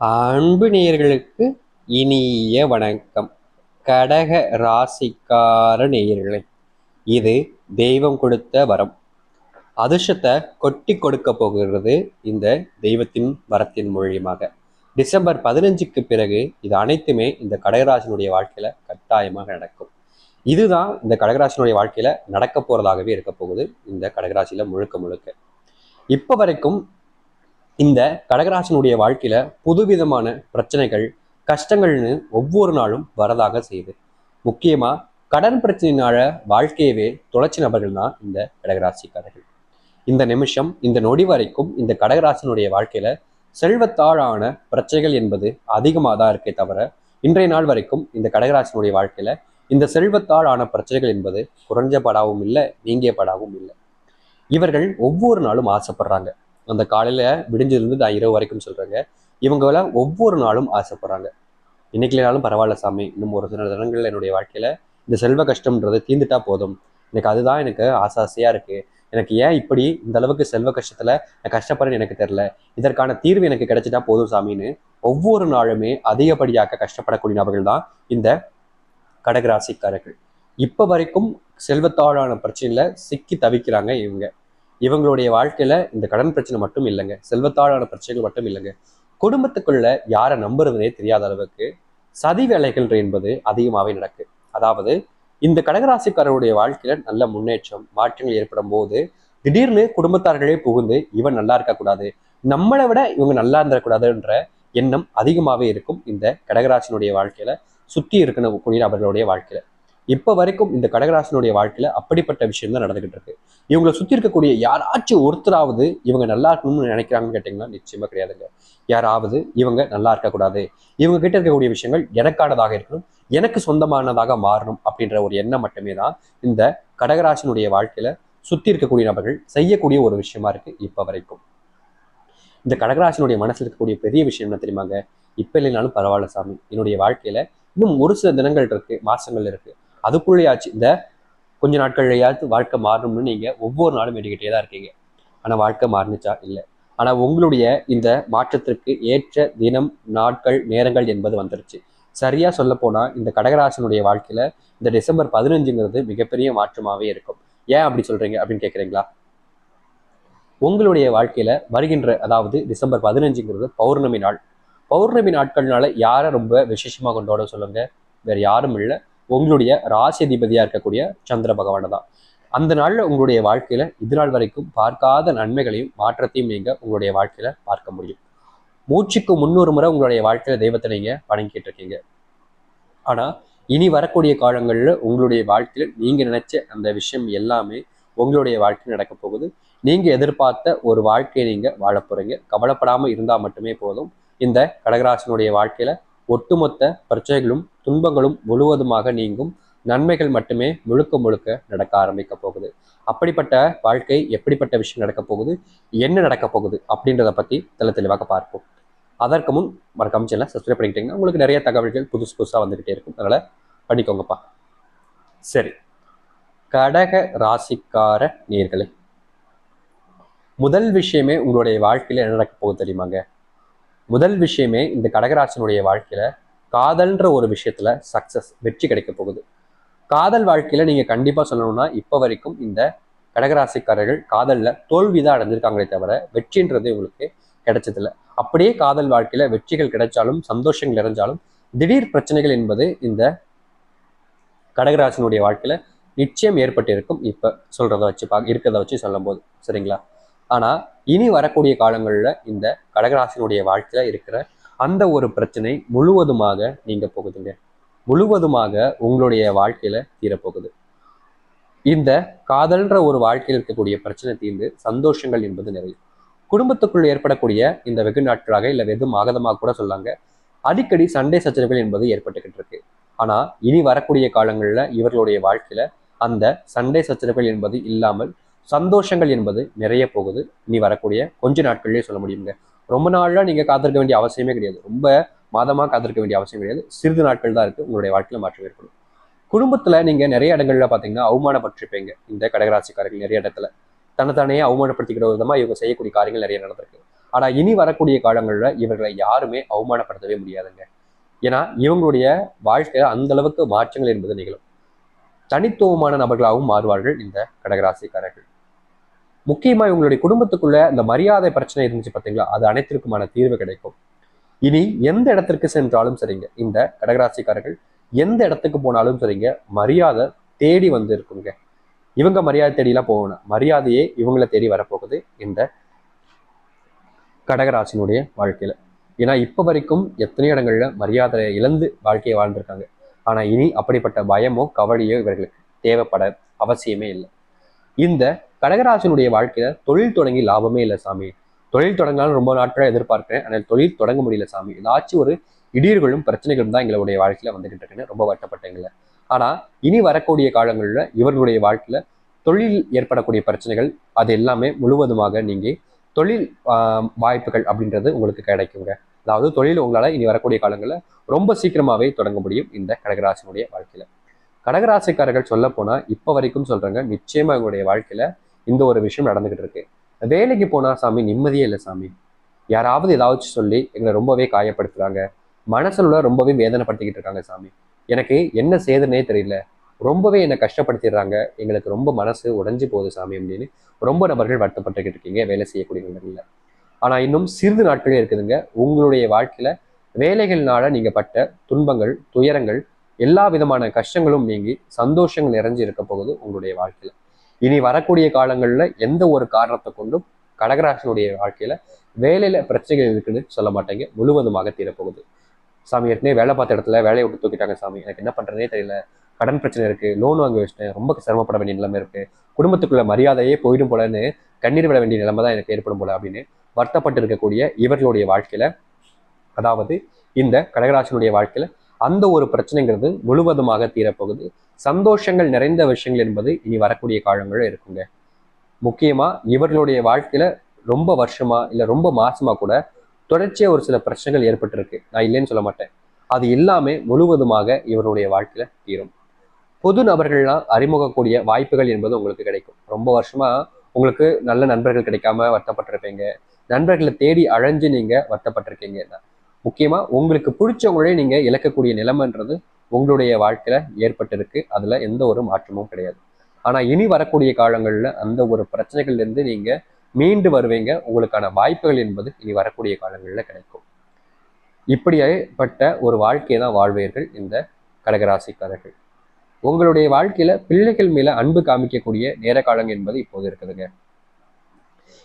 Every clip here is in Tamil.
அன்பு நேயர்களுக்கு இனிய வணக்கம். கடக ராசிக்கார நேயர்களே, இது தெய்வம் கொடுத்த வரம். அதிர்ஷ்டத்தை கொட்டி கொடுக்க போகிறது இந்த தெய்வத்தின் வரத்தின் மூலியமாக. டிசம்பர் 15க்கு பிறகு இது அனைத்துமே இந்த கடகராசினுடைய வாழ்க்கையில கட்டாயமாக நடக்கும். இதுதான் இந்த கடகராசினுடைய வாழ்க்கையில நடக்க போறதாகவே இருக்க போகுது. இந்த கடகராசியில முழுக்க முழுக்க இப்ப வரைக்கும் இந்த கடகராசினுடைய வாழ்க்கையில புதுவிதமான பிரச்சனைகள், கஷ்டங்கள்னு ஒவ்வொரு நாளும் வரதாக செய்யுது. முக்கியமா கடன் பிரச்சனையினால வாழ்க்கையவே தொலைச்சி நபர்கள் தான் இந்த கடகராசிக்காரர்கள். இந்த நிமிஷம், இந்த நொடி வரைக்கும் இந்த கடகராசினுடைய வாழ்க்கையில செல்வத்தாழான பிரச்சனைகள் என்பது அதிகமாக தான் இருக்கே தவிர, இன்றைய நாள் வரைக்கும் இந்த கடகராசினுடைய வாழ்க்கையில இந்த செல்வத்தாழான பிரச்சனைகள் என்பது குறைஞ்சப்படாவும் இல்லை, நீங்கியப்படாவும் இல்லை. இவர்கள் ஒவ்வொரு நாளும் ஆசைப்படுறாங்க. அந்த காலையில விடிஞ்சிருந்து நான் இரவு வரைக்கும் சொல்றேங்க. இவங்கள ஒவ்வொரு நாளும் ஆசைப்படுறாங்க. இன்னைக்கு இல்லைனாலும் பரவாயில்ல சாமி, இன்னும் ஒரு சில தினங்கள்ல என்னுடைய வாழ்க்கையில இந்த செல்வ கஷ்டம்ன்றது தீர்ந்துட்டா போதும். எனக்கு அதுதான் எனக்கு ஆசையா இருக்கு. எனக்கு ஏன் இப்படி இந்த அளவுக்கு செல்வ கஷ்டத்துல நான் கஷ்டப்படுறேன்னு எனக்கு தெரியல. இதற்கான தீர்வு எனக்கு கிடைச்சிட்டா போதும் சாமின்னு ஒவ்வொரு நாளுமே அதிகப்படியாக கஷ்டப்படக்கூடிய நபர்கள் தான் இந்த கடகராசிக்காரர்கள். இப்ப வரைக்கும் செல்வத்தாழான பிரச்சனையில சிக்கி தவிக்கிறாங்க இவங்க. இவங்களுடைய வாழ்க்கையில இந்த கடன் பிரச்சனை மட்டும் இல்லைங்க, செல்வத்தாழான பிரச்சனைகள் மட்டும் இல்லைங்க, குடும்பத்துக்குள்ள யாரை நம்புறதுனே தெரியாத அளவுக்கு சதி வேலைகள் என்பது அதிகமாகவே நடக்கு. அதாவது இந்த கடகராசிக்காரருடைய வாழ்க்கையில நல்ல முன்னேற்றம், மாற்றங்கள் ஏற்படும் போது திடீர்னு குடும்பத்தார்களே புகுந்து இவன் நல்லா இருக்கக்கூடாது, நம்மளை விட இவங்க நல்லா இருந்துடக்கூடாதுன்ற எண்ணம் அதிகமாகவே இருக்கும் இந்த கடகராசினுடைய வாழ்க்கையில, சுற்றி இருக்கக்கூடிய நபர்களுடைய வாழ்க்கையில. இப்ப வரைக்கும் இந்த கடகராசினுடைய வாழ்க்கையில அப்படிப்பட்ட விஷயம் தான் நடந்துகிட்டு இருக்கு. இவங்களை சுத்தி இருக்கக்கூடிய யாராச்சும் ஒருத்தராவது இவங்க நல்லா இருக்கணும்னு நினைக்கிறாங்கன்னு கேட்டீங்கன்னா நிச்சயமா கிடையாதுங்க. யாராவது இவங்க நல்லா இருக்கக்கூடாது, இவங்க கிட்ட இருக்கக்கூடிய விஷயங்கள் எனக்கானதாக இருக்கணும், எனக்கு சொந்தமானதாக மாறணும் அப்படின்ற ஒரு எண்ணம் மட்டுமே தான் இந்த கடகராசினுடைய வாழ்க்கையில சுத்தி இருக்கக்கூடிய நபர்கள் செய்யக்கூடிய ஒரு விஷயமா இருக்கு இப்ப வரைக்கும். இந்த கடகராசினுடைய மனசுல இருக்கக்கூடிய பெரிய விஷயம் என்ன தெரியுமாங்க? இப்ப இல்லைனாலும் பரவாயில்ல சாமி, என்னுடைய வாழ்க்கையில இன்னும் ஒரு சில தினங்கள் இருக்கு, மாசங்கள் இருக்கு, அதுக்குள்ளேயாச்சு இந்த கொஞ்ச நாட்கள்லையாவது வாழ்க்கை மாறணும்னு நீங்க ஒவ்வொரு நாளும் வேண்டிக்கிட்டே தான் இருக்கீங்க. ஆனா வாழ்க்கை மாறுனுச்சா? இல்லை. ஆனா உங்களுடைய இந்த மாற்றத்திற்கு ஏற்ற தினம், நாட்கள், நேரங்கள் என்பது வந்துருச்சு. சரியா சொல்ல போனா இந்த கடகராசனுடைய வாழ்க்கையில இந்த டிசம்பர் 15ங்கிறது மிகப்பெரிய மாற்றமாவே இருக்கும். ஏன் அப்படி சொல்றீங்க அப்படின்னு கேட்குறீங்களா? உங்களுடைய வாழ்க்கையில வருகின்ற, அதாவது டிசம்பர் 15ங்கிறது பௌர்ணமி நாள். பௌர்ணமி நாட்கள்னால யாரை ரொம்ப விசேஷமா கொண்டாட சொல்லுங்க? வேற யாரும் இல்லை, உங்களுடைய ராசி அதிபதியா இருக்கக்கூடிய சந்திர பகவானை தான். அந்த நாள்ல உங்களுடைய வாழ்க்கையில இது நாள் வரைக்கும் பார்க்காத நன்மைகளையும் மாற்றத்தையும் நீங்க உங்களுடைய வாழ்க்கையில பார்க்க முடியும். மூச்சுக்கு 300 முறை உங்களுடைய வாழ்க்கையில தெய்வத்தை நீங்க வணங்கிட்டு இருக்கீங்க. ஆனா இனி வரக்கூடிய காலங்கள்ல உங்களுடைய வாழ்க்கையில நீங்க நினைச்ச அந்த விஷயம் எல்லாமே உங்களுடைய வாழ்க்கையில் நடக்க போகுது. நீங்க எதிர்பார்த்த ஒரு வாழ்க்கையை நீங்க வாழ போறீங்க. கவலைப்படாம இருந்தா மட்டுமே போதும். இந்த கடகராசனுடைய வாழ்க்கையில ஒட்டுமொத்த பிரச்சனைகளும் துன்பங்களும் முழுவதுமாக நீங்கும். நன்மைகள் மட்டுமே முழுக்க முழுக்க நடக்க ஆரம்பிக்க போகுது. அப்படிப்பட்ட வாழ்க்கை, எப்படிப்பட்ட விஷயம் நடக்க போகுது, என்ன நடக்க போகுது அப்படின்றத பத்தி தெளிவாக பார்ப்போம். அதற்கு முன் மறக்காம சேனலை சப்ஸ்கிரைப் பண்ணிக்கிட்டீங்கன்னா உங்களுக்கு நிறைய தகவல்கள் புதுசு புதுசா வந்துகிட்டே இருக்கும். அதனால பண்ணிக்கோங்கப்பா. சரி, கடக ராசிக்கார நேர்களே, முதல் விஷயமே உங்களுடைய வாழ்க்கையில என்ன நடக்க போகுது தெரியுமாங்க? முதல் விஷயமே இந்த கடகராசினுடைய வாழ்க்கையில காதல்ன்ற ஒரு விஷயத்துல சக்சஸ், வெற்றி கிடைக்க போகுது. காதல் வாழ்க்கையில நீங்க கண்டிப்பா சொல்லணும்னா இப்ப வரைக்கும் இந்த கடகராசிக்காரர்கள் காதல்ல தோல்விதான் அடைஞ்சிருக்காங்களே தவிர வெற்றின்றது உங்களுக்கு கிடைச்சதில்லை. அப்படியே காதல் வாழ்க்கையில வெற்றிகள் கிடைச்சாலும், சந்தோஷங்கள் நிறைஞ்சாலும், திடீர் பிரச்சனைகள் என்பது இந்த கடகராசினுடைய வாழ்க்கையில நிச்சயம் ஏற்பட்டு இருக்கும். இப்ப சொல்றத வச்சு இருக்கிறத வச்சு சொல்லும் போது, சரிங்களா? ஆனா இனி வரக்கூடிய காலங்கள்ல இந்த கடகராசினுடைய வாழ்க்கையில இருக்கிற அந்த ஒரு பிரச்சனை முழுவதுமாக நீங்க போகுதுங்க. முழுவதுமாக உங்களுடைய வாழ்க்கையில தீரப்போகுது. இந்த காதல்ன்ற ஒரு வாழ்க்கையில் இருக்கக்கூடிய பிரச்சனை தீர்ந்து சந்தோஷங்கள் என்பது நிறையும். குடும்பத்துக்குள் ஏற்படக்கூடிய இந்த வெகு நாட்களாக இல்லை வெகு மாதமாக கூட சொல்லாங்க, அடிக்கடி சண்டை சச்சரவுகள் என்பது ஏற்பட்டுக்கிட்டு இருக்கு. ஆனா இனி வரக்கூடிய காலங்கள்ல இவர்களுடைய வாழ்க்கையில அந்த சண்டை சச்சரவுகள் என்பது இல்லாமல் சந்தோஷங்கள் என்பது நிறைய போகுது. இனி வரக்கூடிய கொஞ்ச நாட்கள்லயே சொல்ல முடியுங்க. ரொம்ப நாள்ல நீங்க காத்திருக்க வேண்டிய அவசியமே கிடையாது. ரொம்ப மாதமா காத்திருக்க வேண்டிய அவசியம் கிடையாது. சிறிது நாட்கள் தான் இருக்கு உங்களுடைய வாழ்க்கையில மாற்றம் ஏற்படும். குடும்பத்துல நீங்க நிறைய இடங்கள்ல பாத்தீங்கன்னா அவமானப்பட்டிருப்பீங்க. இந்த கடகராசிக்காரர்கள் நிறைய இடத்துல தன்னைத்தானே அவமானப்படுத்திக்கிற விதமா இவங்க செய்யக்கூடிய காரியங்கள் நிறைய நடந்திருக்கு. ஆனா இனி வரக்கூடிய காலங்கள்ல இவர்களை யாருமே அவமானப்படுத்தவே முடியாதுங்க. ஏன்னா இவங்களுடைய வாழ்க்கையில அந்த அளவுக்கு மாற்றங்கள் என்பது நிகழும். தனித்துவமான நபர்களாகவும் மாறுவார்கள் இந்த கடகராசிக்காரர்கள். முக்கியமா இவங்களுடைய குடும்பத்துக்குள்ள இந்த மரியாதை பிரச்சனை இருந்துச்சு பார்த்தீங்களா, அது அனைத்திற்குமான தீர்வு கிடைக்கும். இனி எந்த இடத்திற்கு சென்றாலும் சரிங்க, இந்த கடகராசிக்காரர்கள் எந்த இடத்துக்கு போனாலும் சரிங்க, மரியாதை தேடி வந்து இருக்குங்க. இவங்க மரியாதை தேடிலாம் போகணும், மரியாதையே இவங்களை தேடி வரப்போகுது இந்த கடகராசினுடைய வாழ்க்கையில. ஏன்னா இப்ப வரைக்கும் எத்தனையோ இடங்கள்ல மரியாதை இழந்து வாழ்க்கையை வாழ்ந்திருக்காங்க. ஆனா இனி அப்படிப்பட்ட பயமோ கவலையோ இவர்களுக்கு தேவைப்பட அவசியமே இல்லை. இந்த கடகராசினுடைய வாழ்க்கையில தொழில் தொடங்கி லாபமே இல்லை சாமி, தொழில் தொடங்கினாலும் ரொம்ப நாட்களாக எதிர்பார்க்கிறேன், ஆனால் தொழில் தொடங்க முடியல சாமி, ஏதாச்சும் ஒரு இடியர்களும் பிரச்சனைகளும் தான் எங்களுடைய வாழ்க்கையில வந்துகிட்டு இருக்குன்னு ரொம்ப வருத்தப்பட்டேங்கள. ஆனா இனி வரக்கூடிய காலங்களில் இவர்களுடைய வாழ்க்கையில தொழில் ஏற்படக்கூடிய பிரச்சனைகள் அது எல்லாமே முழுவதுமாக நீங்க தொழில் வாய்ப்புகள் அப்படின்றது உங்களுக்கு கிடைக்குங்க. அதாவது தொழில் உங்களால இனி வரக்கூடிய காலங்களில் ரொம்ப சீக்கிரமாவே தொடங்க முடியும் இந்த கடகராசினுடைய வாழ்க்கையில. கடகராசிக்காரர்கள் சொல்ல போனா இப்ப வரைக்கும் சொல்றாங்க, நிச்சயமா எங்களுடைய வாழ்க்கையில இந்த ஒரு விஷயம் நடந்துகிட்டு இருக்கு. வேலைக்கு போனா சாமி நிம்மதியே இல்லை சாமி, யாராவது ஏதாச்சும் சொல்லி எங்களை ரொம்பவே காயப்படுத்துறாங்க, மனசுல ரொம்பவே வேதனைப்படுத்திக்கிட்டு இருக்காங்க சாமி, எனக்கு என்ன செய்யுதுன்னே தெரியல, ரொம்பவே என்னை கஷ்டப்படுத்திடுறாங்க, எங்களுக்கு ரொம்ப மனசு உடைஞ்சு போகுது சாமி அப்படின்னு ரொம்ப நபர்கள் வருத்தப்பட்டுக்கிட்டு இருக்கீங்க வேலை செய்யக்கூடிய நிலையில. ஆனா இன்னும் சிறிது நாட்களே இருக்குதுங்க, உங்களுடைய வாழ்க்கையில வேலைகள்னால நீங்க பட்ட துன்பங்கள் துயரங்கள் எல்லா விதமான கஷ்டங்களும் நீங்கி சந்தோஷங்கள் நிறைஞ்சு இருக்க போகுது உங்களுடைய வாழ்க்கையில. இனி வரக்கூடிய காலங்கள்ல எந்த ஒரு காரணத்தை கொண்டும் கடகராசினுடைய வாழ்க்கையில வேலையில பிரச்சனைகள் இருக்குன்னு சொல்ல மாட்டேங்க, முழுவதுமாக தீரப்போகுது. சாமி ஏற்கனவே வேலை பார்த்த இடத்துல வேலையை விட்டு தூக்கிட்டாங்க சாமி, எனக்கு என்ன பண்றதே தெரியல, கடன் பிரச்சனை இருக்கு, லோன் வாங்கி வச்சிட்டேன், ரொம்ப சிரமப்பட வேண்டிய நிலைமை இருக்கு, குடும்பத்துக்குள்ள மரியாதையே போயிடும் போலன்னு கண்ணீர் விட வேண்டிய நிலைமை தான் எனக்கு ஏற்படும் போல அப்படின்னு வருத்தப்பட்டு இருக்கக்கூடிய இவர்களுடைய வாழ்க்கையில, அதாவது இந்த கடகராசினுடைய வாழ்க்கையில அந்த ஒரு பிரச்சனைங்கிறது முழுவதுமாக தீரப்போகுது. சந்தோஷங்கள் நிறைந்த விஷயங்கள் என்பது இனி வரக்கூடிய காலங்களில் இருக்குங்க. முக்கியமா இவர்களுடைய வாழ்க்கையில ரொம்ப வருஷமா இல்ல ரொம்ப மாசமா கூட தொடர்ச்சியா ஒரு சில பிரச்சனைகள் ஏற்பட்டிருக்கு, நான் இல்லைன்னு சொல்ல மாட்டேன். அது எல்லாமே முழுவதுமாக இவருடைய வாழ்க்கையில தீரும். பொது நபர்கள்லாம் அறிமுகக்கூடிய வாய்ப்புகள் என்பது உங்களுக்கு கிடைக்கும். ரொம்ப வருஷமா உங்களுக்கு நல்ல நண்பர்கள் கிடைக்காம வருத்தப்பட்டிருப்பீங்க, நண்பர்களை தேடி அழைஞ்சு நீங்க வருத்தப்பட்டிருக்கீங்க. முக்கியமா உங்களுக்கு பிடிச்சவங்களே நீங்க இழக்கக்கூடிய நிலைமைன்றது உங்களுடைய வாழ்க்கையில ஏற்பட்டிருக்கு, அதுல எந்த ஒரு மாற்றமும் கிடையாது. ஆனா இனி வரக்கூடிய காலங்கள்ல அந்த ஒரு பிரச்சனைகள்ல இருந்து நீங்க மீண்டு வருவீங்க, உங்களுக்கான வாய்ப்புகள் என்பது இனி வரக்கூடிய காலங்கள்ல கிடைக்கும். இப்படிப்பட்ட ஒரு வாழ்க்கையை தான் வாழ்வீர்கள் இந்த கடகராசிக்காரர்கள். உங்களுடைய வாழ்க்கையில பிள்ளைகள் மேல அன்பு காமிக்கக்கூடிய நேர காலங்கள் என்பது இப்போது இருக்குதுங்க.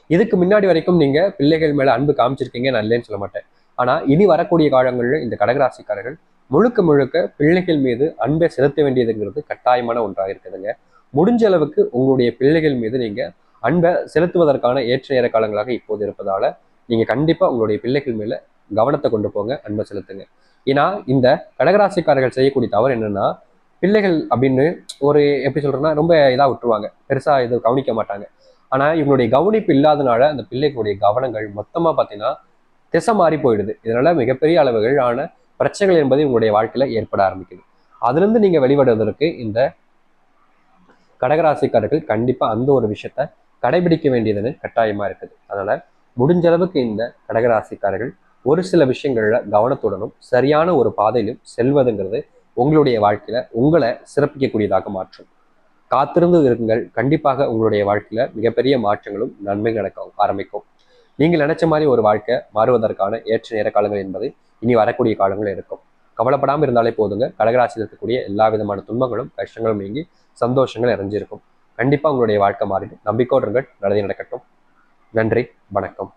இதுக்கு முன்னாடி வரைக்கும் நீங்க பிள்ளைகள் மேல அன்பு காமிச்சிருக்கீங்க, நான் இல்லைன்னு சொல்ல மாட்டேன். ஆனா இனி வரக்கூடிய காலங்கள்ல இந்த கடகராசிக்காரர்கள் முழுக்க முழுக்க பிள்ளைகள் மீது அன்பை செலுத்த வேண்டியதுங்கிறது கட்டாயமான ஒன்றாக இருக்குதுங்க. முடிஞ்ச அளவுக்கு உங்களுடைய பிள்ளைகள் மீது நீங்க அன்பை செலுத்துவதற்கான ஏற்ற நேர காலங்களாக இப்போது இருப்பதால நீங்க கண்டிப்பா உங்களுடைய பிள்ளைகள் மேல கவனத்தை கொண்டு போங்க, அன்பை செலுத்துங்க. ஏன்னா இந்த கடகராசிக்காரர்கள் செய்யக்கூடிய தவறு என்னன்னா, பிள்ளைகள் அப்படின்னு ஒரு எப்படி சொல்றேன்னா ரொம்ப இதா விட்டுருவாங்க, பெருசா இது கவனிக்க மாட்டாங்க. ஆனா இவங்களுடைய கவனிப்பு இல்லாதனால அந்த பிள்ளைகளுடைய கவனங்கள் மொத்தமா பார்த்தீங்கன்னா திசை மாறி போயிடுது. இதனால மிகப்பெரிய அளவுகளான பிரச்சனைகள் என்பது உங்களுடைய வாழ்க்கையில ஏற்பட ஆரம்பிக்குது. அதுல இருந்து நீங்க வெளிவடுவதற்கு இந்த கடகராசிக்காரர்கள் கண்டிப்பா அந்த ஒரு விஷயத்த கடைபிடிக்க வேண்டியதுன்னு கட்டாயமா இருக்குது. அதனால முடிஞ்ச அளவுக்கு இந்த கடகராசிக்காரர்கள் ஒரு சில விஷயங்கள்ல கவனத்துடனும் சரியான ஒரு பாதையிலும் செல்வதுங்கிறது உங்களுடைய வாழ்க்கையில உங்களை சிறப்பிக்கக்கூடியதாக மாற்றும். காத்திருந்து இருங்கள், கண்டிப்பாக உங்களுடைய வாழ்க்கையில மிகப்பெரிய மாற்றங்களும் நன்மைகள் நடக்க ஆரம்பிக்கும். நீங்கள் நினைச்ச மாதிரி ஒரு வாழ்க்கை மாறுவதற்கான ஏற்ற நேர காலங்கள் என்பது இனி வரக்கூடிய காலங்கள் இருக்கும். கவலைப்படாமல் இருந்தாலே போதுங்க, கடகராசியில் இருக்கக்கூடிய எல்லா விதமான துன்பங்களும் கஷ்டங்களும் நீங்கி சந்தோஷங்கள் நிறைஞ்சிருக்கும். கண்டிப்பா உங்களுடைய வாழ்க்கை மாறிடும். நம்பிக்கையோடு இருங்கள், நல்லதே நடக்கட்டும். நன்றி, வணக்கம்.